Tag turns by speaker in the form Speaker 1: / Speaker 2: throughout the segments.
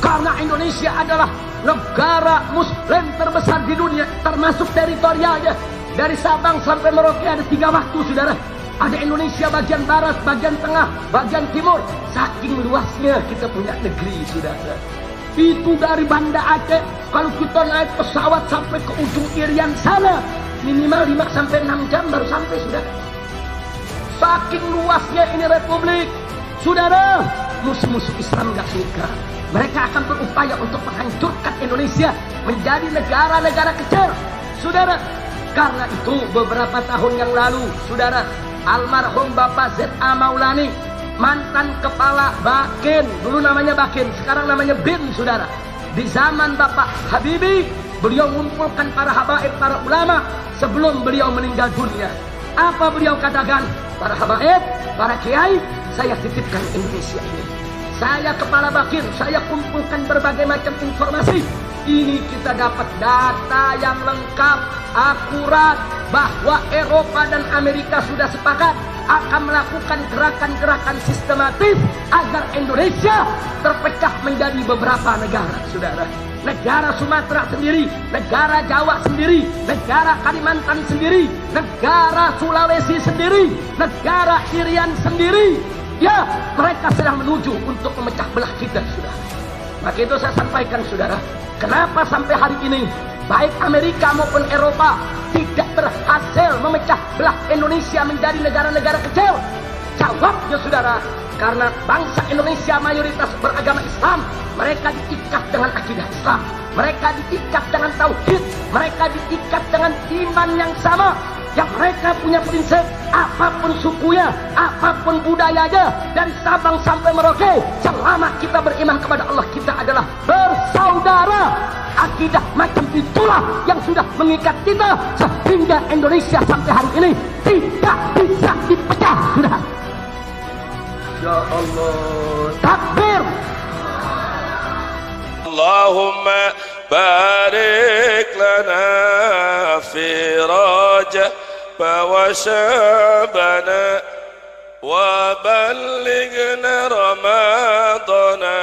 Speaker 1: Karena Indonesia adalah negara muslim terbesar di dunia, termasuk teritorialnya. Dari Sabang sampai Merauke ada 3 waktu, saudara. Ada Indonesia bagian barat, bagian tengah, bagian timur. Saking luasnya kita punya negeri, saudara. Itu dari Banda Aceh, kalau kita naik pesawat sampai ke ujung Irian sana, minimal 5 sampai 6 jam baru sampai, saudara. Saking luasnya ini republik, saudara. Musuh-musuh Islam gak suka. Mereka akan berupaya untuk menghancurkan Indonesia menjadi negara-negara kecil, saudara. Karena itu beberapa tahun yang lalu, saudara, almarhum Bapak Z.A. Maulani, mantan kepala Bakin, dulu namanya Bakin, sekarang namanya BIN, saudara. Di zaman Bapak Habibie, beliau mengumpulkan para habaib, para ulama sebelum beliau meninggal dunia. Apa beliau katakan? Para habaib, para kiai, saya titipkan Indonesia ini. Saya kepala Bakin, saya kumpulkan berbagai macam informasi. Ini kita dapat data yang lengkap, akurat, bahwa Eropa dan Amerika sudah sepakat akan melakukan gerakan-gerakan sistematis agar Indonesia terpecah menjadi beberapa negara, saudara. Negara Sumatera sendiri, negara Jawa sendiri, negara Kalimantan sendiri, negara Sulawesi sendiri, negara Irian sendiri. Ya, mereka sedang menuju untuk memecah belah kita, saudara. Maka itu saya sampaikan, saudara, kenapa sampai hari ini baik Amerika maupun Eropa tidak berhasil memecah belah Indonesia menjadi negara-negara kecil? Jawabnya, saudara, karena bangsa Indonesia mayoritas beragama Islam. Mereka diikat dengan akidah Islam, mereka diikat dengan tauhid, mereka diikat dengan iman yang sama. Yang mereka punya prinsip, apapun sukunya, apapun budayanya, dari Sabang sampai Merauke, selama kita beriman kepada Allah, kita adalah bersaudara. Akidah macam itulah yang sudah mengikat kita, sehingga Indonesia sampai hari ini tidak bisa dipecah, sudah. Ya Allah, takbir.
Speaker 2: Allahumma barik lana fi Rajab wa Sya'bana wa ballighna Ramadana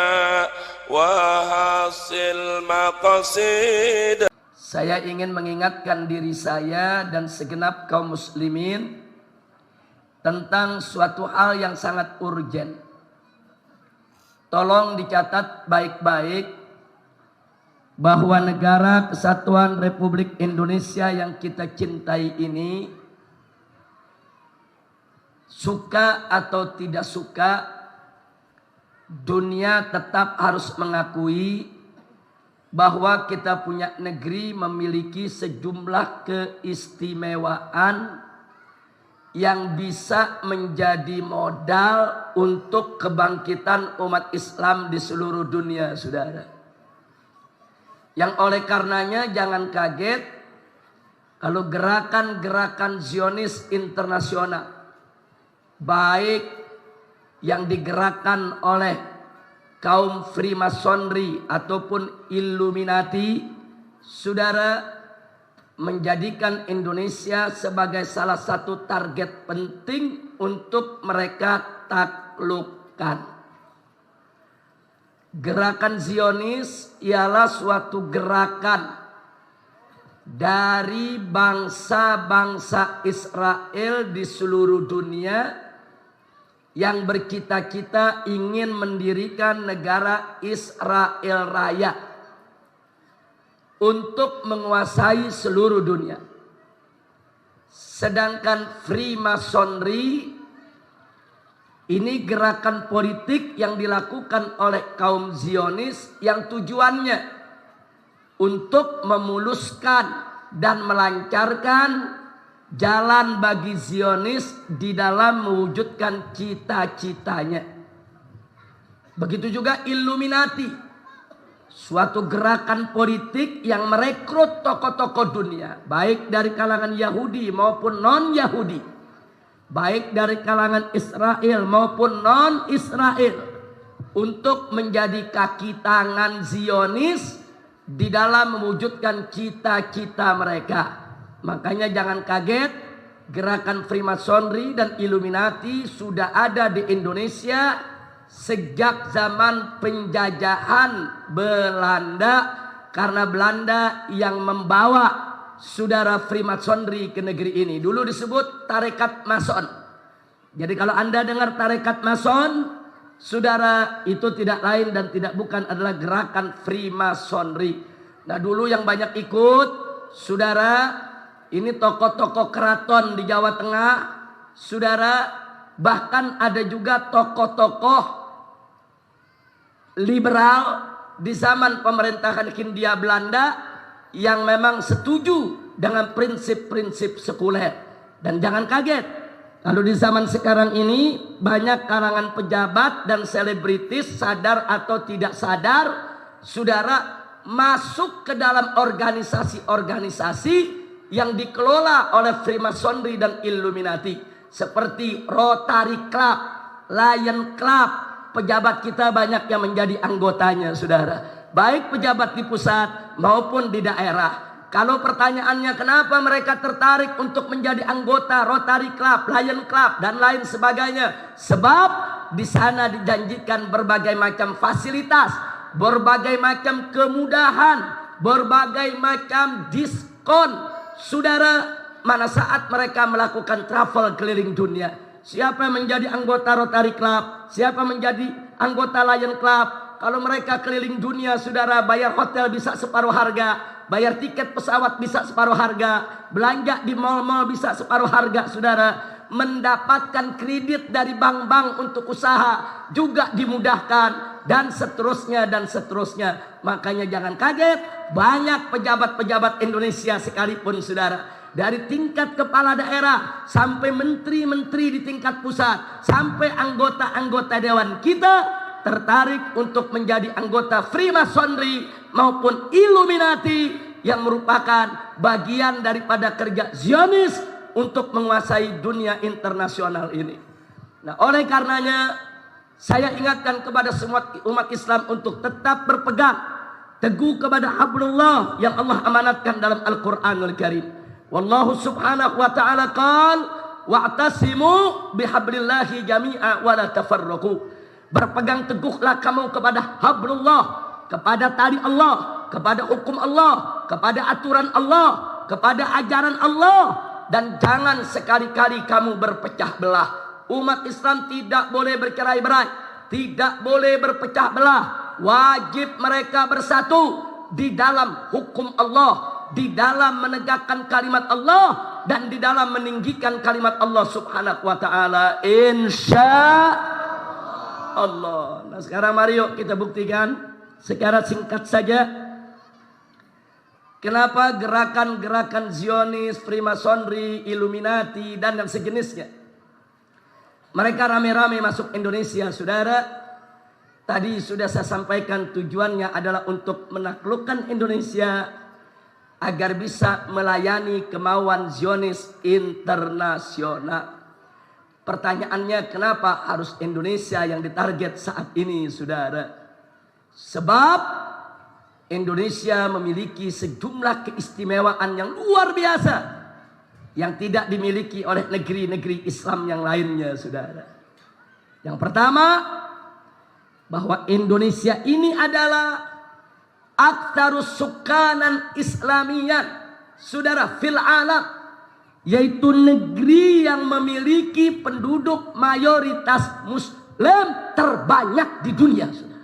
Speaker 2: wa hasil maqasid.
Speaker 1: Saya ingin mengingatkan diri saya dan segenap kaum muslimin tentang suatu hal yang sangat urgen. Tolong dicatat baik-baik bahwa negara kesatuan Republik Indonesia yang kita cintai ini, suka atau tidak suka, dunia tetap harus mengakui bahwa kita punya negeri memiliki sejumlah keistimewaan yang bisa menjadi modal untuk kebangkitan umat Islam di seluruh dunia, saudara. Yang oleh karenanya jangan kaget kalau gerakan-gerakan Zionis internasional, baik yang digerakkan oleh kaum Freemasonry ataupun Illuminati, saudara, menjadikan Indonesia sebagai salah satu target penting untuk mereka taklukkan. Gerakan Zionis ialah suatu gerakan dari bangsa-bangsa Israel di seluruh dunia yang bercita-cita ingin mendirikan negara Israel Raya untuk menguasai seluruh dunia. Sedangkan Freemasonry ini gerakan politik yang dilakukan oleh kaum Zionis yang tujuannya untuk memuluskan dan melancarkan jalan bagi Zionis di dalam mewujudkan cita-citanya. Begitu juga Illuminati, suatu gerakan politik yang merekrut tokoh-tokoh dunia, baik dari kalangan Yahudi maupun non-Yahudi, baik dari kalangan Israel maupun non-Israel, untuk menjadi kaki tangan Zionis di dalam mewujudkan cita-cita mereka. Makanya jangan kaget, gerakan Freemasonry dan Illuminati sudah ada di Indonesia sejak zaman penjajahan Belanda, karena Belanda yang membawa saudara Freemasonry ke negeri ini. Dulu disebut tarekat Mason. Jadi kalau Anda dengar tarekat Mason, saudara, itu tidak lain dan tidak bukan adalah gerakan Freemasonry. Nah dulu yang banyak ikut, saudara, ini tokoh-tokoh keraton di Jawa Tengah, saudara, bahkan ada juga tokoh-tokoh liberal di zaman pemerintahan Hindia Belanda yang memang setuju dengan prinsip-prinsip sekuler. Dan jangan kaget, kalau di zaman sekarang ini banyak kalangan pejabat dan selebritis, sadar atau tidak sadar, saudara, masuk ke dalam organisasi-organisasi yang dikelola oleh Freemasonry dan Illuminati, seperti Rotary Club, Lion Club. Pejabat kita banyak yang menjadi anggotanya, saudara, baik pejabat di pusat maupun di daerah. Kalau pertanyaannya kenapa mereka tertarik untuk menjadi anggota Rotary Club, Lion Club dan lain sebagainya? Sebab di sana dijanjikan berbagai macam fasilitas, berbagai macam kemudahan, berbagai macam diskon, saudara, mana saat mereka melakukan travel keliling dunia. Siapa yang menjadi anggota Rotary Club, siapa menjadi anggota Lion Club, kalau mereka keliling dunia, saudara, bayar hotel bisa separuh harga, bayar tiket pesawat bisa separuh harga, belanja di mal-mal bisa separuh harga, saudara, mendapatkan kredit dari bank-bank untuk usaha juga dimudahkan, dan seterusnya dan seterusnya. Makanya jangan kaget, banyak pejabat-pejabat Indonesia sekalipun, saudara, dari tingkat kepala daerah sampai menteri-menteri di tingkat pusat, sampai anggota-anggota dewan kita tertarik untuk menjadi anggota Freemasonry maupun Illuminati, yang merupakan bagian daripada kerja Zionis untuk menguasai dunia internasional ini. Nah, oleh karenanya saya ingatkan kepada semua umat Islam untuk tetap berpegang teguh kepada hablullah yang Allah amanatkan dalam Al-Qur'anul Karim. Wallahu subhanahu wa ta'ala qala wa'tasimu bihablillahi jami'a wa la tafarraqu. Berpegang teguhlah kamu kepada hablullah, kepada tali Allah, kepada hukum Allah, kepada aturan Allah, kepada ajaran Allah, dan jangan sekali-kali kamu berpecah belah. Umat Islam tidak boleh bercerai-berai, tidak boleh berpecah belah. Wajib mereka bersatu di dalam hukum Allah, di dalam menegakkan kalimat Allah, dan di dalam meninggikan kalimat Allah subhanahu wa ta'ala, insya Allah. Nah sekarang mari yuk kita buktikan secara singkat saja kenapa gerakan-gerakan Zionis, Freemasonry, Illuminati dan yang sejenisnya mereka rame-rame masuk Indonesia, saudara. Tadi sudah saya sampaikan tujuannya adalah untuk menaklukkan Indonesia agar bisa melayani kemauan Zionis internasional. Pertanyaannya, kenapa harus Indonesia yang ditarget saat ini, saudara? Sebab Indonesia memiliki sejumlah keistimewaan yang luar biasa yang tidak dimiliki oleh negeri-negeri Islam yang lainnya, saudara. Yang pertama, bahwa Indonesia ini adalah aktsarus sukanan Islamiyan, saudara, fil alam, yaitu negeri yang memiliki penduduk mayoritas Muslim terbanyak di dunia, saudara.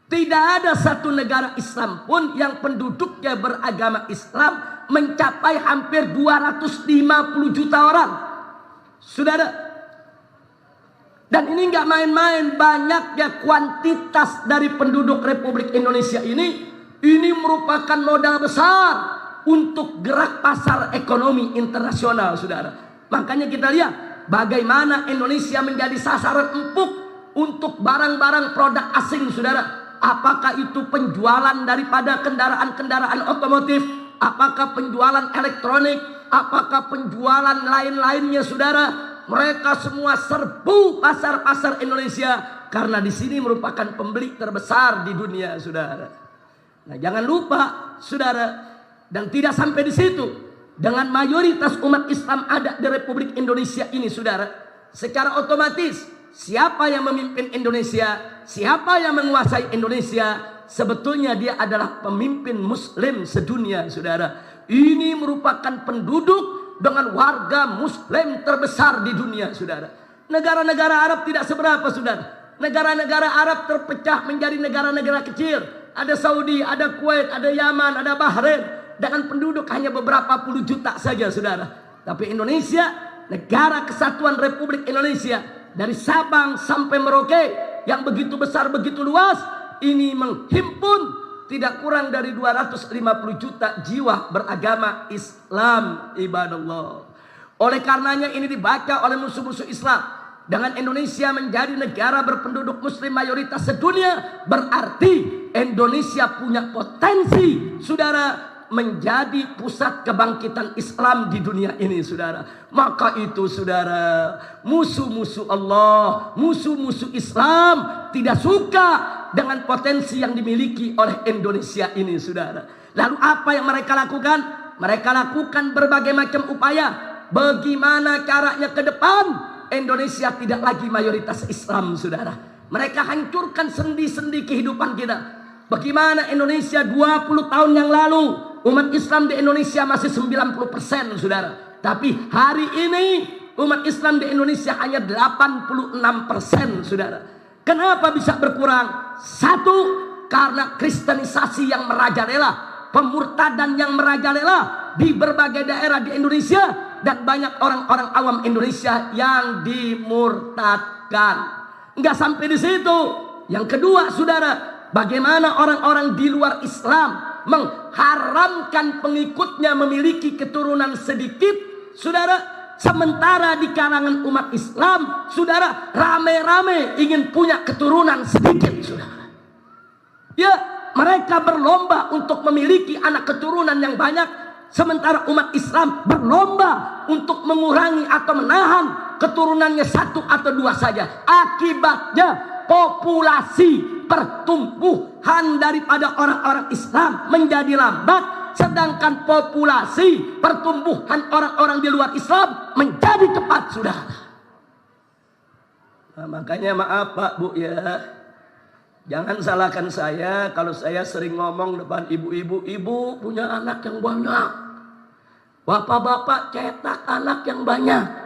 Speaker 1: Tidak ada satu negara Islam pun yang penduduknya beragama Islam mencapai hampir 250 juta orang, saudara. Dan ini nggak main-main, banyaknya kuantitas dari penduduk Republik Indonesia ini merupakan modal besar untuk gerak pasar ekonomi internasional, saudara. Makanya kita lihat bagaimana Indonesia menjadi sasaran empuk untuk barang-barang produk asing, saudara. Apakah itu penjualan daripada kendaraan-kendaraan otomotif, apakah penjualan elektronik, apakah penjualan lain-lainnya, saudara. Mereka semua serbu pasar-pasar Indonesia karena di sini merupakan pembeli terbesar di dunia, saudara. Nah, jangan lupa, saudara. Dan tidak sampai di situ, dengan mayoritas umat Islam ada di Republik Indonesia ini, saudara, secara otomatis siapa yang memimpin Indonesia, siapa yang menguasai Indonesia, sebetulnya dia adalah pemimpin Muslim sedunia, saudara. Ini merupakan penduduk dengan warga Muslim terbesar di dunia, saudara. Negara-negara Arab tidak seberapa, saudara. Negara-negara Arab terpecah menjadi negara-negara kecil. Ada Saudi, ada Kuwait, ada Yaman, ada Bahrain. Dengan penduduk hanya beberapa puluh juta saja, saudara. Tapi Indonesia, negara kesatuan Republik Indonesia, dari Sabang sampai Merauke, yang begitu besar, begitu luas, ini menghimpun tidak kurang dari 250 juta jiwa beragama Islam, ibadallah. Oleh karenanya ini dibaca oleh musuh-musuh Islam. Dengan Indonesia menjadi negara berpenduduk muslim mayoritas sedunia, berarti Indonesia punya potensi, saudara, menjadi pusat kebangkitan Islam di dunia ini, saudara. Maka itu, saudara, musuh-musuh Allah, musuh-musuh Islam tidak suka dengan potensi yang dimiliki oleh Indonesia ini, saudara. Lalu apa yang mereka lakukan? Mereka lakukan berbagai macam upaya. Bagaimana caranya ke depan Indonesia tidak lagi mayoritas Islam, saudara. Mereka hancurkan sendi-sendi kehidupan kita. Bagaimana Indonesia 20 tahun yang lalu, umat Islam di Indonesia masih 90%, saudara. Tapi hari ini umat Islam di Indonesia hanya 86%, saudara. Kenapa bisa berkurang? Satu, karena kristenisasi yang merajalela, pemurtadan yang merajalela di berbagai daerah di Indonesia, dan banyak orang-orang awam Indonesia yang dimurtadkan. Enggak sampai di situ. Yang kedua, saudara, bagaimana orang-orang di luar Islam mengharamkan pengikutnya memiliki keturunan sedikit, saudara. Sementara di kalangan umat Islam, saudara, rame-rame ingin punya keturunan sedikit, saudara. Ya, mereka berlomba untuk memiliki anak keturunan yang banyak. Sementara umat Islam berlomba untuk mengurangi atau menahan keturunannya satu atau dua saja. Akibatnya populasi pertumbuhan daripada orang-orang Islam menjadi lambat, sedangkan populasi pertumbuhan orang-orang di luar Islam menjadi cepat, sudah. Nah, makanya maaf Pak Bu ya, jangan salahkan saya kalau saya sering ngomong depan ibu-ibu, ibu punya anak yang banyak, bapak-bapak cetak anak yang banyak.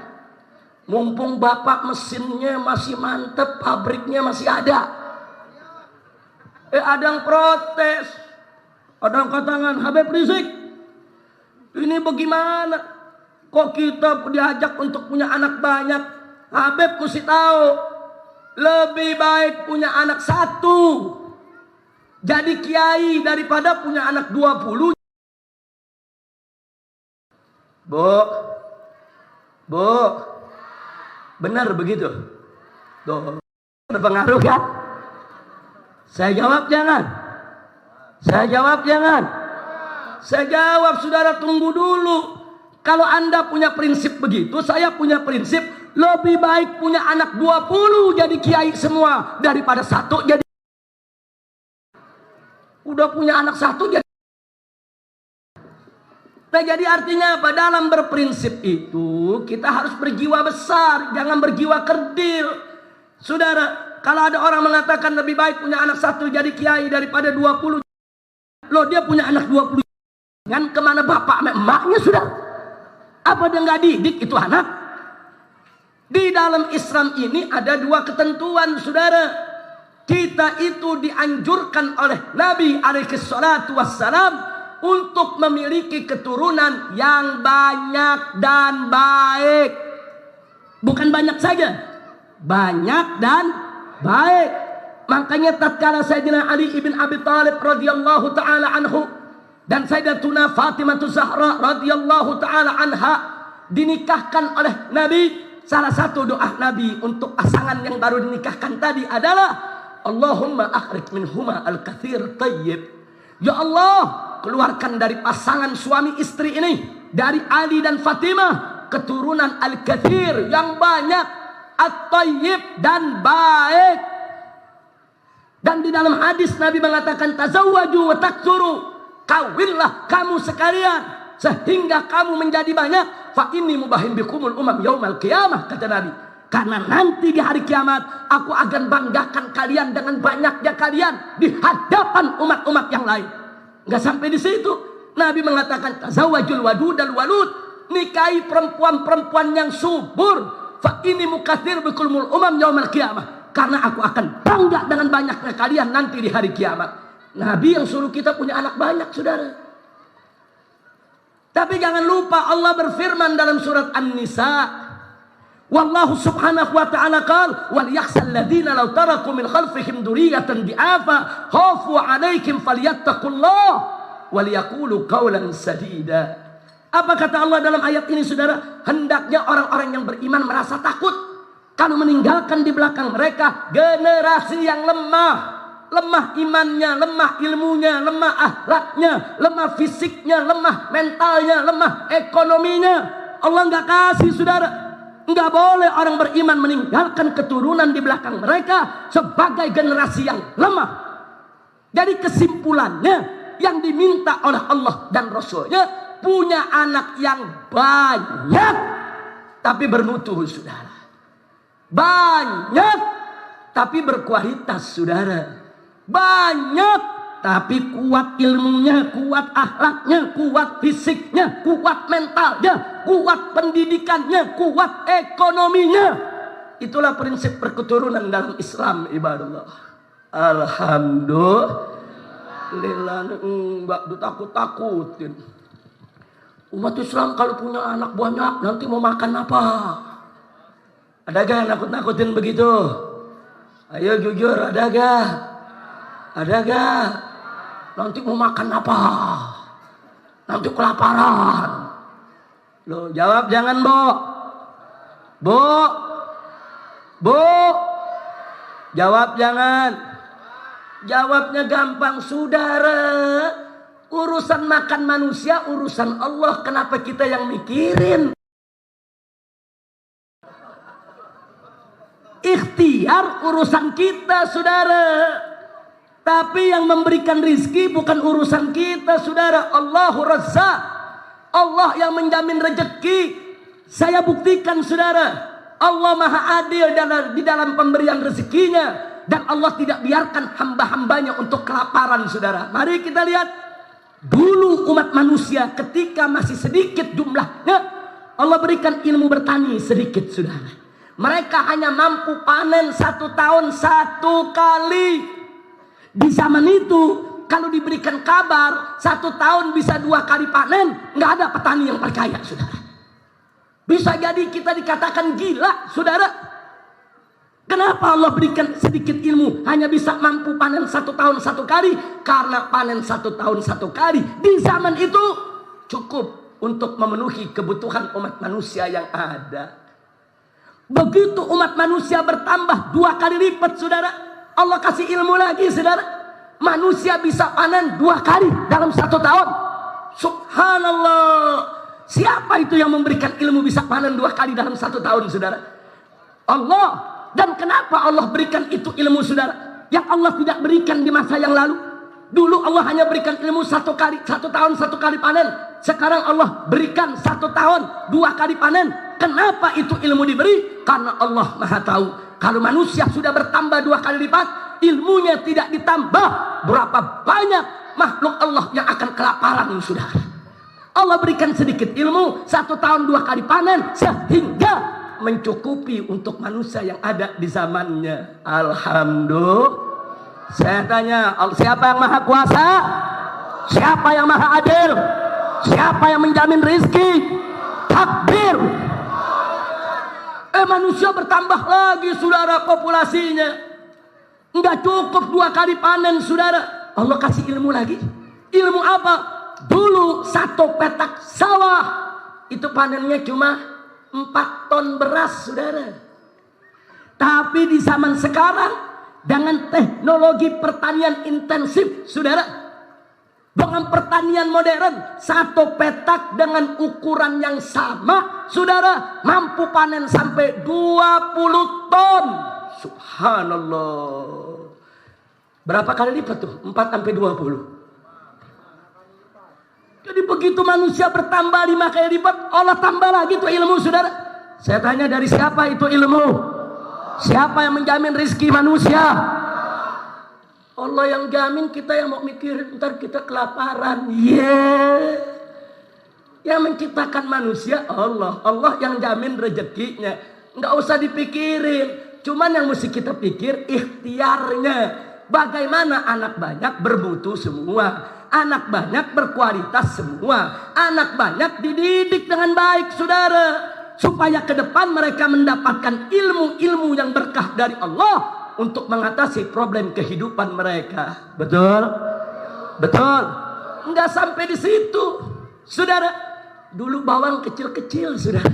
Speaker 1: Mumpung bapak mesinnya masih mantep, pabriknya masih ada. Ada yang protes, ada yang katakan, Habib Rizik, ini bagaimana? Kok kita diajak untuk punya anak banyak? Habib mesti tahu, lebih baik punya anak satu jadi kiai daripada punya anak 20. Bu, benar begitu? Tuh, berpengaruh kan? Saya jawab jangan. Saya jawab jangan. Saya jawab, saudara, tunggu dulu. Kalau Anda punya prinsip begitu, saya punya prinsip lebih baik punya anak 20 jadi kiai semua daripada satu jadi. Udah punya anak satu jadi. Nah, jadi artinya apa? Dalam berprinsip itu kita harus berjiwa besar, jangan berjiwa kerdil. Saudara, kalau ada orang mengatakan lebih baik punya anak satu jadi kiai daripada 20. Loh, dia punya anak 20. Kan kemana bapak sama emaknya, sudah? Apa dia nggak didik itu anak? Di dalam Islam ini ada dua ketentuan, saudara. Kita itu dianjurkan oleh Nabi alaihi salatu wassalam untuk memiliki keturunan yang banyak dan baik. Bukan banyak saja, banyak dan baik. Makanya tatkala Sayyidina Ali ibn Abi Thalib radhiyallahu taala anhu dan Sayyidatuna Fatimah Zahra radhiyallahu taala anha dinikahkan oleh Nabi, salah satu doa Nabi untuk pasangan yang baru dinikahkan tadi adalah Allahumma akhrij minhuma al-katsir thayyib. Ya Allah, keluarkan dari pasangan suami istri ini, dari Ali dan Fatimah, keturunan al-katsir yang banyak, at-thayyib dan baik. Dan di dalam hadis Nabi mengatakan tazawwaju wa taktsuru, kawinlah kamu sekalian sehingga kamu menjadi banyak. Fa inni mubahin bikumul umam yaumal qiyamah, kata Nabi. Karena nanti di hari kiamat aku akan banggakan kalian dengan banyaknya kalian di hadapan umat-umat yang lain. Nggak sampai di situ. Nabi mengatakan tazawwajul wadudal walud, nikahi perempuan-perempuan yang subur. Fa ini mukatsir bikulmul umam yaumil qiyamah. Karena aku akan bangga dengan banyaknya kalian nanti di hari kiamat. Nabi yang suruh kita punya anak banyak, saudara. Tapi jangan lupa Allah berfirman dalam surat An-Nisa. Wallahu subhanahu wa ta'ala qala wal yakhsal ladzina law taraku min khalfihim dzurriyyatan di'afa khafu 'alaihim falyattaqullah wal yaqulu qawlan sadida. Apa kata Allah dalam ayat ini, saudara? Hendaknya orang-orang yang beriman merasa takut kalau meninggalkan di belakang mereka generasi yang lemah. Lemah imannya, lemah ilmunya, lemah akhlaknya, lemah fisiknya, lemah mentalnya, lemah ekonominya. Allah nggak kasih, saudara. Nggak boleh orang beriman meninggalkan keturunan di belakang mereka sebagai generasi yang lemah. Jadi kesimpulannya, yang diminta oleh Allah dan Rasulnya punya anak yang banyak tapi bermutu, saudara. Banyak tapi berkualitas, saudara. Banyak tapi kuat ilmunya, kuat akhlaknya, kuat fisiknya, kuat mentalnya, kuat pendidikannya, kuat ekonominya. Itulah prinsip perketurunan dalam Islam, ibadallah. Alhamdulillah. Enggak ditakut-takutin. Umat Islam kalau punya anak banyak nanti mau makan apa? Ada gak yang nakut-nakutin begitu? Ayo jujur, ada gak? Ada gak? Nanti mau makan apa? Nanti kelaparan. Loh, jawab jangan, Bu. Bu. Jawab jangan. Jawabnya gampang, saudara. Urusan makan manusia, urusan Allah. Kenapa kita yang mikirin? Ikhtiar urusan kita, saudara. Tapi yang memberikan rizki bukan urusan kita, saudara. Allahu Razzaq. Allah yang menjamin rezeki. Saya buktikan, saudara. Allah maha adil di dalam pemberian rezekinya. Dan Allah tidak biarkan hamba-hambanya untuk kelaparan, saudara. Mari kita lihat. Dulu umat manusia ketika masih sedikit jumlahnya, Allah berikan ilmu bertani sedikit, saudara. Mereka hanya mampu panen 1 tahun 1 kali. Di zaman itu kalau diberikan kabar 1 tahun bisa 2 kali panen, nggak ada petani yang percaya, saudara. Bisa jadi kita dikatakan gila, saudara. Kenapa Allah berikan sedikit ilmu hanya bisa mampu panen 1 tahun 1 kali? Karena panen 1 tahun 1 kali di zaman itu cukup untuk memenuhi kebutuhan umat manusia yang ada. Begitu umat manusia bertambah 2 kali lipat, saudara, Allah kasih ilmu lagi, saudara. Manusia bisa panen 2 kali dalam 1 tahun. Subhanallah. Siapa itu yang memberikan ilmu bisa panen 2 kali dalam 1 tahun, saudara? Allah. Dan kenapa Allah berikan itu ilmu, saudara, yang Allah tidak berikan di masa yang lalu? Dulu Allah hanya berikan ilmu 1 tahun 1 kali panen. Sekarang Allah berikan 1 tahun 2 kali panen. Kenapa itu ilmu diberi? Karena Allah maha tahu. Kalau manusia sudah bertambah 2 kali lipat, ilmunya tidak ditambah, berapa banyak makhluk Allah yang akan kelaparan, saudara. Allah berikan sedikit ilmu 1 tahun 2 kali panen sehingga mencukupi untuk manusia yang ada di zamannya. Alhamdulillah. Saya tanya, siapa yang maha kuasa? Siapa yang maha adil? Siapa yang menjamin rizki? Takbir. Manusia bertambah lagi, saudara, populasinya. Enggak cukup 2 kali panen, saudara. Allah kasih ilmu lagi. Ilmu apa? Dulu 1 petak sawah itu panennya cuma 4 ton beras, saudara. Tapi di zaman sekarang dengan teknologi pertanian intensif, saudara, dengan pertanian modern, 1 petak dengan ukuran yang sama, saudara, mampu panen sampai 20 ton. Subhanallah. Berapa kali lipat tuh? 4 sampai 20. Jadi begitu manusia bertambah 5 kali lipat, Allah tambah lagi tuh ilmu, saudara. Saya tanya, dari siapa itu ilmu? Siapa yang menjamin rizki manusia? Allah yang jamin, kita yang mau mikir ntar kita kelaparan. Yang menciptakan manusia Allah. Allah yang jamin rezekinya. Nggak usah dipikirin. Cuman yang mesti kita pikir ikhtiarnya. Bagaimana anak banyak bermutu semua. Anak banyak berkualitas semua. Anak banyak dididik dengan baik, saudara. Supaya ke depan mereka mendapatkan ilmu-ilmu yang berkah dari Allah. Untuk mengatasi problem kehidupan mereka. Betul? Betul? Enggak sampai di situ, saudara. Dulu bawang kecil-kecil, saudara.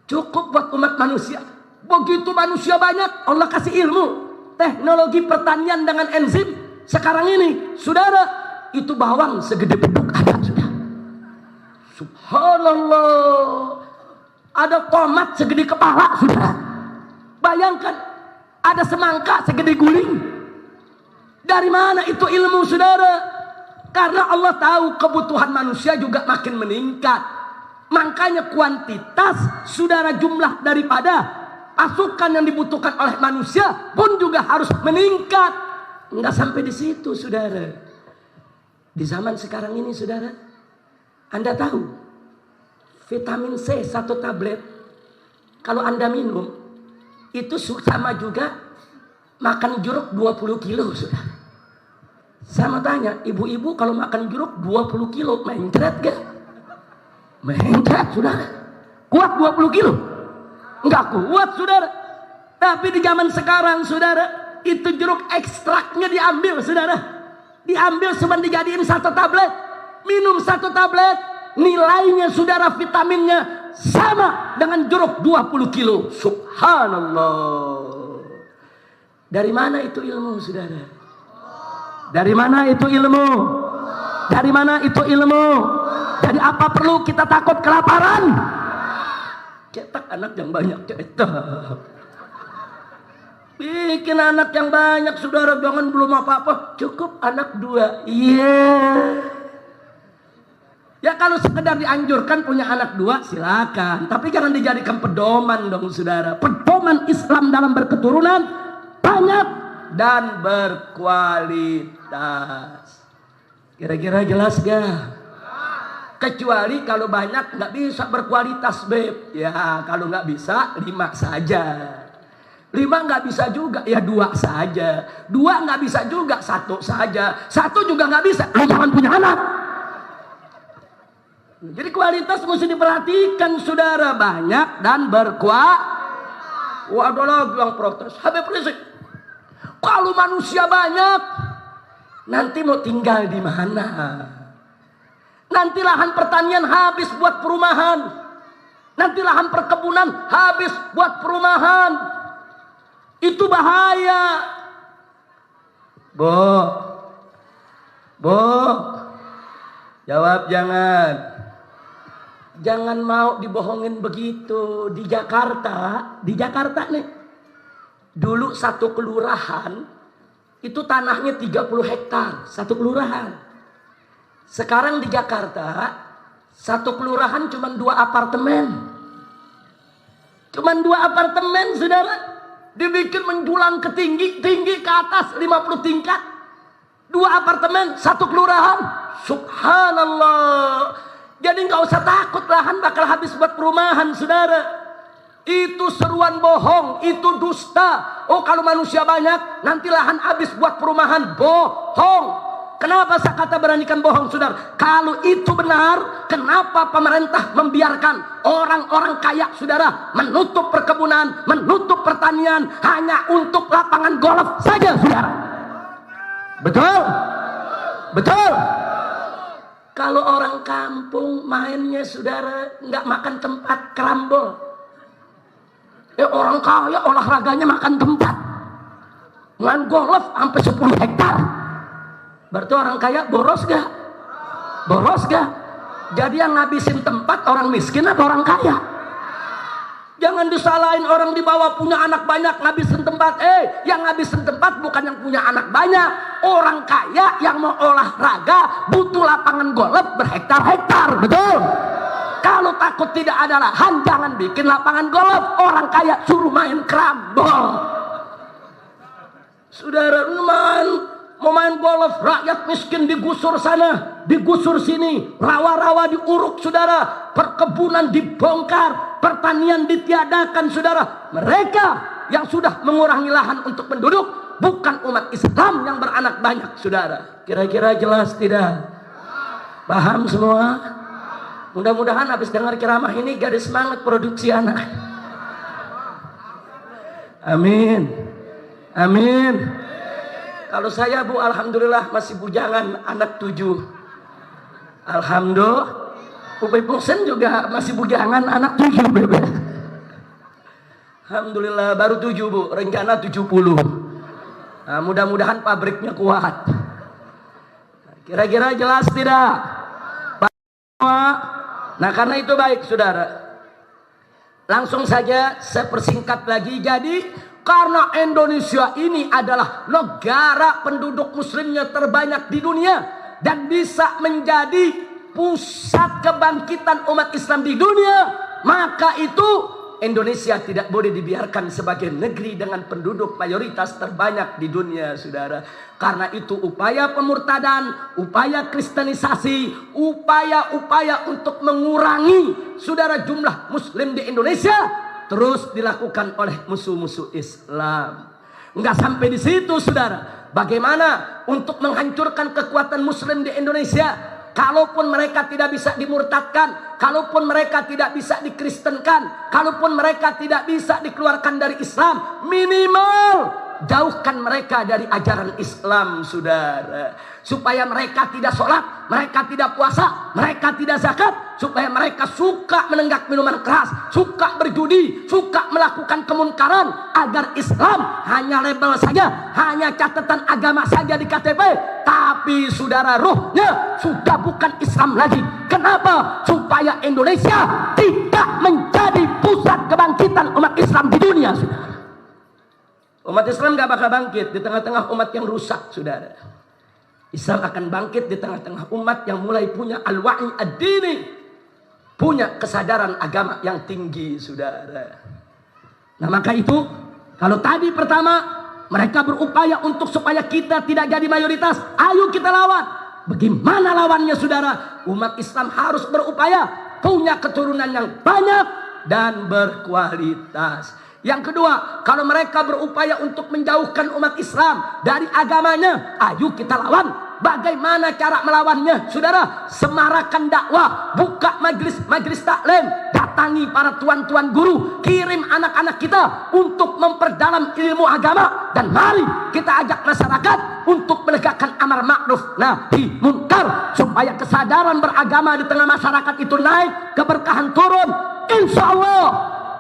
Speaker 1: Cukup buat umat manusia. Begitu manusia banyak, Allah kasih ilmu. Teknologi pertanian dengan enzim. Sekarang ini, saudara. Itu bawang segede beduk ada, sudah. Subhanallah. Ada tomat segede kepala, sudah. Bayangkan, ada semangka segede guling. Dari mana itu ilmu, saudara? Karena Allah tahu kebutuhan manusia juga makin meningkat. Makanya kuantitas, saudara, jumlah daripada pasukan yang dibutuhkan oleh manusia pun juga harus meningkat. Enggak sampai di situ, saudara. Di zaman sekarang ini, saudara, Anda tahu vitamin C 1 tablet kalau Anda minum itu sama juga makan jeruk 20 kilo, saudara. Saya mau tanya, ibu-ibu kalau makan jeruk 20 kilo mencret gak? Mencret, saudara. Kuat 20 kilo? Enggak kuat, saudara. Tapi di zaman sekarang, saudara, itu jeruk ekstraknya diambil, saudara. Diambil cuma dijadiin 1 tablet. Minum 1 tablet. Nilainya, saudara, vitaminnya sama dengan jeruk 20 kilo. Subhanallah. Dari mana itu ilmu, saudara? Dari mana itu ilmu? Dari mana itu ilmu? Jadi apa perlu kita takut kelaparan? Cetak anak yang banyak, cetak. Bikin anak yang banyak, saudara. Jangan belum apa-apa, cukup anak 2. Ya kalau sekedar dianjurkan punya anak 2 silakan. Tapi jangan dijadikan pedoman dong, saudara. Pedoman Islam dalam berketurunan banyak dan berkualitas. Kira-kira jelas gak? Kecuali kalau banyak nggak bisa berkualitas, beb. Ya kalau nggak bisa 5 saja. 5 nggak bisa juga, ya 2 saja. 2 nggak bisa juga, 1 saja. 1 juga nggak bisa, lu jangan punya anak. Jadi kualitas mesti diperhatikan, saudara. Banyak dan berkualitas. Wah, ada lagi yang protes. Habib Rizik, kalau manusia banyak, nanti mau tinggal di mana? Nanti lahan pertanian habis buat perumahan. Nanti lahan perkebunan habis buat perumahan. Itu bahaya. Bu, jawab jangan. Jangan mau dibohongin begitu. Di Jakarta nih. Dulu 1 kelurahan itu tanahnya 30 hektar, 1 kelurahan. Sekarang di Jakarta 1 kelurahan cuma 2 apartemen. Cuma 2 apartemen, saudara. Dibikin menjulang ke tinggi ke atas 50 tingkat. 2 apartemen, 1 kelurahan. Subhanallah. Jadi nggak usah takut lahan bakal habis buat perumahan, saudara. Itu seruan bohong, itu dusta. Oh kalau manusia banyak, nanti lahan habis buat perumahan. Bohong. Kenapa saya kata beranikan bohong, saudara? Kalau itu benar, kenapa pemerintah membiarkan orang-orang kaya, saudara, menutup perkebunan, menutup pertanian hanya untuk lapangan golf saja, saudara? Betul? Betul? Kalau orang kampung mainnya, saudara, nggak makan tempat, kerambol. Orang kaya olahraganya makan tempat. Main golf sampai 10 hektar. Berarti orang kaya boros gak? Boros gak? Jadi yang ngabisin tempat orang miskin atau orang kaya? Jangan disalahin orang di bawah punya anak banyak ngabisin tempat. Yang ngabisin tempat bukan yang punya anak banyak. Orang kaya yang mau olahraga butuh lapangan golf berhektar-hektar. Betul? Kalau tak Takut tidak ada lahan, jangan bikin lapangan golf. Orang kaya suruh main kerambol. Saudara, mau main golf, rakyat miskin digusur sana, digusur sini, rawa-rawa diuruk, saudara, perkebunan dibongkar, pertanian ditiadakan, saudara. Mereka yang sudah mengurangi lahan untuk penduduk, bukan umat Islam yang beranak banyak, saudara. Kira-kira jelas tidak? Paham semua? Mudah-mudahan habis dengar ceramah ini gak ada semangat produksi anak. Amin. Amin. Kalau saya, Bu, alhamdulillah masih bujangan, anak 7. Alhamdulillah. Upay Pungsen juga masih bujangan, anak 7, bebe. Alhamdulillah baru 7, Bu, rencana 70. Nah, mudah-mudahan pabriknya kuat. Kira-kira jelas tidak? Nah, karena itu baik, saudara. Langsung saja saya persingkat lagi. Jadi, karena Indonesia ini adalah negara penduduk muslimnya terbanyak di dunia dan bisa menjadi pusat kebangkitan umat Islam di dunia, maka itu Indonesia tidak boleh dibiarkan sebagai negeri dengan penduduk mayoritas terbanyak di dunia, saudara. Karena itu upaya pemurtadan, upaya kristenisasi, upaya-upaya untuk mengurangi, saudara, jumlah muslim di Indonesia terus dilakukan oleh musuh-musuh Islam. Enggak sampai di situ, saudara. Bagaimana untuk menghancurkan kekuatan muslim di Indonesia? Kalaupun mereka tidak bisa dimurtadkan, kalaupun mereka tidak bisa dikristenkan, kalaupun mereka tidak bisa dikeluarkan dari Islam, minimal jauhkan mereka dari ajaran Islam, saudara. Supaya mereka tidak sholat, mereka tidak puasa, mereka tidak zakat. Supaya mereka suka menenggak minuman keras, suka berjudi, suka melakukan kemunkaran. Agar Islam hanya label saja, hanya catatan agama saja di KTP. Tapi saudara, ruhnya sudah bukan Islam lagi. Kenapa? Supaya Indonesia tidak menjadi pusat kebangkitan umat Islam di dunia, saudara. Umat Islam gak bakal bangkit di tengah-tengah umat yang rusak, saudara. Islam akan bangkit di tengah-tengah umat yang mulai punya al-wa'i ad-dini, punya kesadaran agama yang tinggi, saudara. Nah, maka itu, kalau tadi pertama mereka berupaya untuk supaya kita tidak jadi mayoritas, ayo kita lawan. Bagaimana lawannya, saudara? Umat Islam harus berupaya punya keturunan yang banyak dan berkualitas. Yang kedua, kalau mereka berupaya untuk menjauhkan umat Islam dari agamanya, ayo kita lawan. Bagaimana cara melawannya, saudara? Semarakan dakwah, buka majlis taklim, datangi para tuan-tuan guru, kirim anak-anak kita untuk memperdalam ilmu agama, dan mari kita ajak masyarakat untuk menegakkan amar ma'ruf nahi munkar, supaya kesadaran beragama di tengah masyarakat itu naik, keberkahan turun. Insya Allah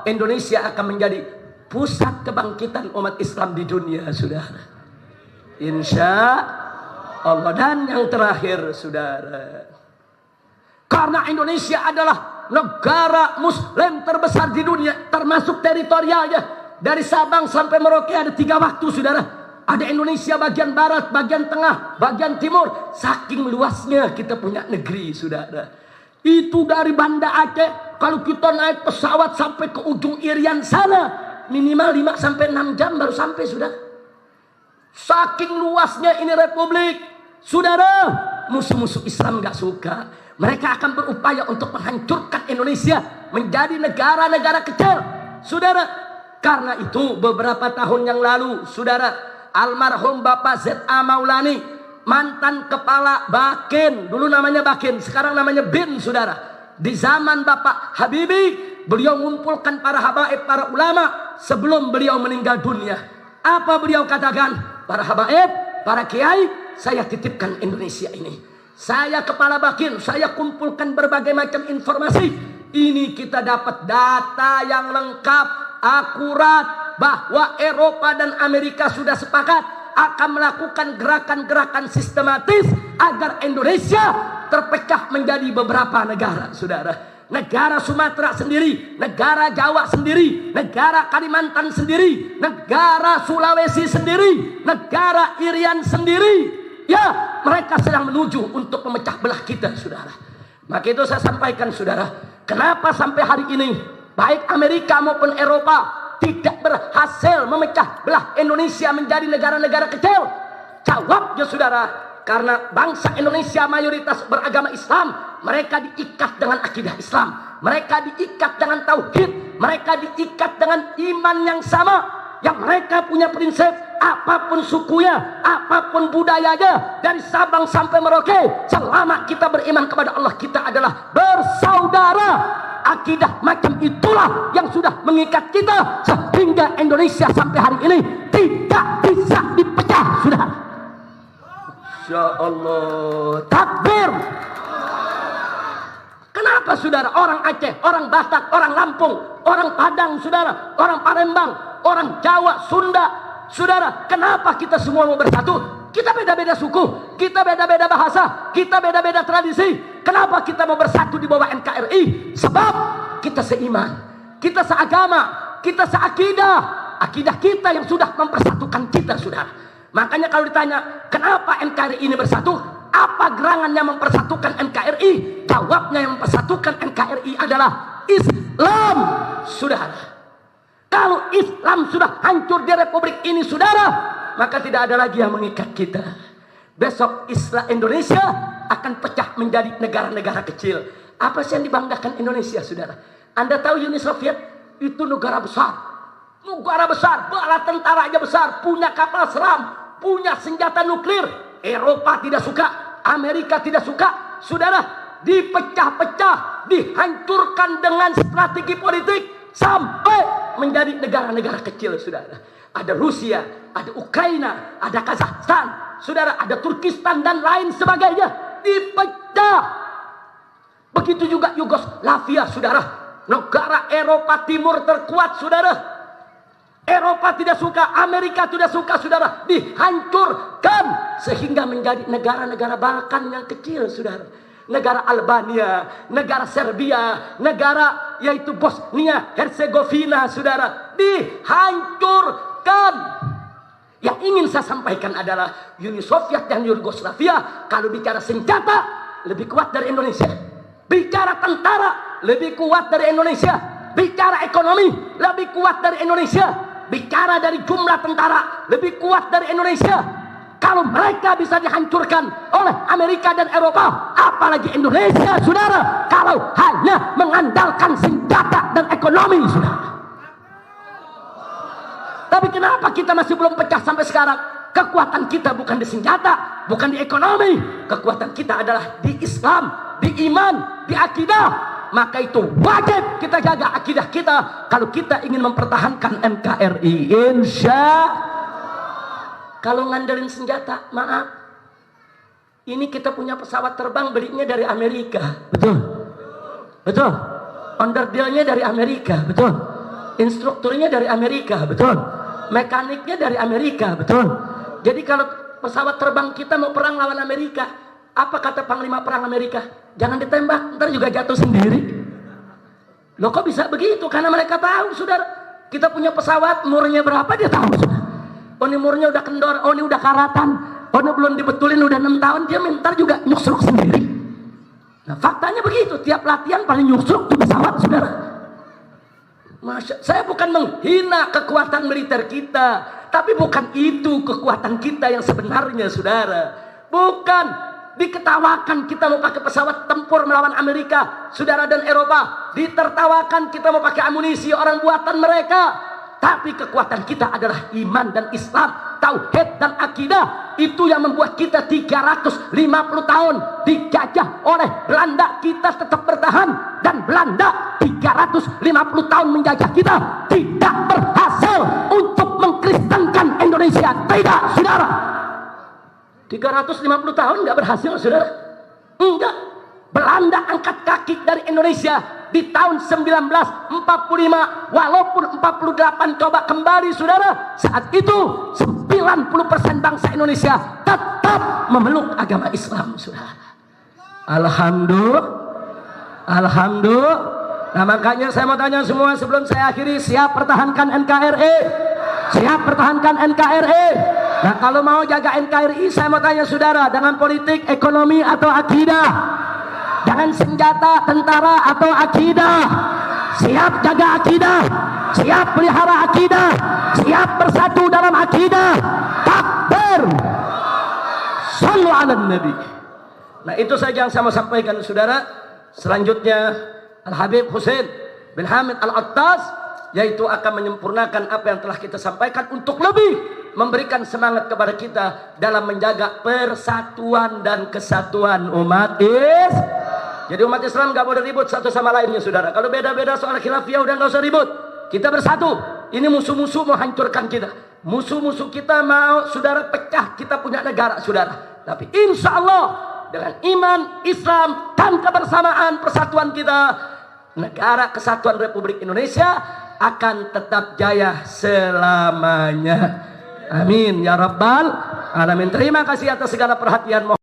Speaker 1: Indonesia akan menjadi pusat kebangkitan umat Islam di dunia, saudara. Insya Allah. Dan yang terakhir, saudara, karena Indonesia adalah negara muslim terbesar di dunia, termasuk teritorialnya, dari Sabang sampai Merauke ada 3 waktu, saudara. Ada Indonesia bagian barat, bagian tengah, bagian timur. Saking luasnya kita punya negeri, saudara. Itu dari Banda Aceh, kalau kita naik pesawat sampai ke ujung Irian sana, minimal 5-6 jam baru sampai, sudah. Saking luasnya ini republik, saudara. Musuh-musuh Islam gak suka. Mereka akan berupaya untuk menghancurkan Indonesia menjadi negara-negara kecil, saudara. Karena itu beberapa tahun yang lalu, saudara, almarhum Bapak Z.A. Maulani, mantan kepala Bakin, dulu namanya Bakin, sekarang namanya BIN, saudara. Di zaman Bapak Habibie, beliau mengumpulkan para habaib, para ulama sebelum beliau meninggal dunia. Apa beliau katakan? Para habaib, para kiai, saya titipkan Indonesia ini. Saya kepala Bakin, saya kumpulkan berbagai macam informasi. Ini kita dapat data yang lengkap, akurat, bahwa Eropa dan Amerika sudah sepakat akan melakukan gerakan-gerakan sistematis agar Indonesia terpecah menjadi beberapa negara, saudara. Negara Sumatera sendiri, negara Jawa sendiri, negara Kalimantan sendiri, negara Sulawesi sendiri, negara Irian sendiri. Ya, mereka sedang menuju untuk memecah belah kita, saudara. Maka itu saya sampaikan, saudara, Kenapa sampai hari ini baik Amerika maupun Eropa tidak berhasil memecah belah Indonesia menjadi negara-negara kecil? Jawabnya saudara, karena bangsa Indonesia mayoritas beragama Islam. Mereka diikat dengan akidah Islam, mereka diikat dengan tauhid, mereka diikat dengan iman yang sama, yang mereka punya prinsip apapun sukunya, apapun budayanya, dari Sabang sampai Merauke, selama kita beriman kepada Allah, kita adalah bersaudara. Akidah macam itulah yang sudah mengikat kita sehingga Indonesia sampai hari ini tidak bisa dipecah, sudah. Insya Allah, takbir. Kenapa saudara? Orang Aceh, orang Batak, orang Lampung, orang Padang, saudara, orang Palembang, orang Jawa, Sunda, saudara, kenapa kita semua mau bersatu? Kita beda-beda suku, kita beda-beda bahasa, kita beda-beda tradisi. Kenapa kita mau bersatu di bawah NKRI? Sebab kita seiman, kita seagama, kita seakidah. Akidah kita yang sudah mempersatukan kita, saudara. Makanya kalau ditanya kenapa NKRI ini bersatu, apa gerangan yang mempersatukan NKRI? Jawabnya yang mempersatukan NKRI adalah Islam, saudara. Kalau Islam sudah hancur di Republik ini, saudara, maka tidak ada lagi yang mengikat kita. Besok Islam Indonesia akan pecah menjadi negara-negara kecil. Apa sih yang dibanggakan Indonesia, saudara? Anda tahu Uni Soviet itu negara besar. Negara besar, bala tentaranya besar, punya kapal selam, punya senjata nuklir. Eropa tidak suka, Amerika tidak suka. Saudara, dipecah-pecah, dihancurkan dengan strategi politik sampai menjadi negara-negara kecil, saudara. Ada Rusia, ada Ukraina, ada Kazakhstan, saudara, ada Turkistan dan lain sebagainya. Dipecah. Begitu juga Yugoslavia, saudara. Negara Eropa Timur terkuat, saudara. Eropa tidak suka, Amerika tidak suka, saudara. Dihancurkan sehingga menjadi negara-negara Balkan yang kecil, saudara. Negara Albania, negara Serbia, negara yaitu Bosnia, Herzegovina, saudara. Dihancurkan. Yang ingin saya sampaikan adalah Uni Soviet dan Yugoslavia kalau bicara senjata lebih kuat dari Indonesia. Bicara tentara lebih kuat dari Indonesia. Bicara ekonomi lebih kuat dari Indonesia. Bicara dari jumlah tentara lebih kuat dari Indonesia. Kalau mereka bisa dihancurkan oleh Amerika dan Eropa, apalagi Indonesia, saudara, kalau hanya mengandalkan senjata dan ekonomi, saudara. Tapi kenapa kita masih belum pecah sampai sekarang? Kekuatan kita bukan di senjata, bukan di ekonomi. Kekuatan kita adalah di Islam, di iman, di akidah. Maka itu wajib kita jaga akidah kita kalau kita ingin mempertahankan NKRI. Kalau ngandelin senjata, maaf, ini kita punya pesawat terbang belinya dari Amerika, betul, betul. Onderdilnya dari Amerika, betul. Instrukturnya dari Amerika, betul. Mekaniknya dari Amerika, betul. Jadi kalau pesawat terbang kita mau perang lawan Amerika, apa kata Panglima Perang Amerika? Jangan ditembak, ntar juga jatuh sendiri. Loh kok bisa begitu? Karena mereka tahu, saudara. Kita punya pesawat, umurnya berapa dia tahu, saudara. Oh ini umurnya udah kendor, oh ini udah karatan, oh ini belum dibetulin udah 6 tahun, dia ntar juga nyusruk sendiri. Nah faktanya begitu, tiap latihan paling nyusruk tuh pesawat, saudara. Saya bukan menghina kekuatan militer kita, tapi bukan itu kekuatan kita yang sebenarnya, saudara. Bukan diketawakan kita mau pakai pesawat tempur melawan Amerika, saudara, dan Eropa. Ditertawakan kita mau pakai amunisi orang buatan mereka. Tapi kekuatan kita adalah iman dan Islam, tauhid dan akidah. Itu yang membuat kita 350 tahun dijajah oleh Belanda, kita tetap bertahan. Dan Belanda 350 tahun menjajah kita, tidak berhasil untuk mengkristenkan Indonesia. Tidak, saudara. 350 tahun nggak berhasil, saudara. Enggak. Belanda angkat kaki dari Indonesia di tahun 1945, walaupun 48 coba kembali, saudara. Saat itu 90% bangsa Indonesia tetap memeluk agama Islam, saudara. Alhamdulillah, alhamdulillah. Nah makanya saya mau tanya semua sebelum saya akhiri, siap pertahankan NKRI? Siap pertahankan NKRI? Nah kalau mau jaga NKRI, saya mau tanya saudara, dengan politik, ekonomi, atau akidah? dengan senjata, tentara atau akidah. Siap jaga akidah, siap pelihara akidah, siap bersatu dalam akidah. Takbir. Sallu ala Nabi. Nah, itu saja yang saya mau sampaikan, saudara. Selanjutnya Al-Habib Husain bin Hamid Al-Attas, yaitu akan menyempurnakan apa yang telah kita sampaikan untuk lebih memberikan semangat kepada kita dalam menjaga persatuan dan kesatuan umat Islam. Jadi umat Islam gak boleh ribut satu sama lainnya, saudara. Kalau beda-beda soal khilafiyah udah gak usah ribut. Kita bersatu. Ini musuh-musuh mau hancurkan kita. Musuh-musuh kita mau, saudara, pecah kita punya negara, saudara. Tapi insya Allah dengan iman, Islam, dan kebersamaan persatuan kita, negara kesatuan Republik Indonesia akan tetap jaya selamanya. Amin ya rabbal alamin. Terima kasih atas segala perhatian.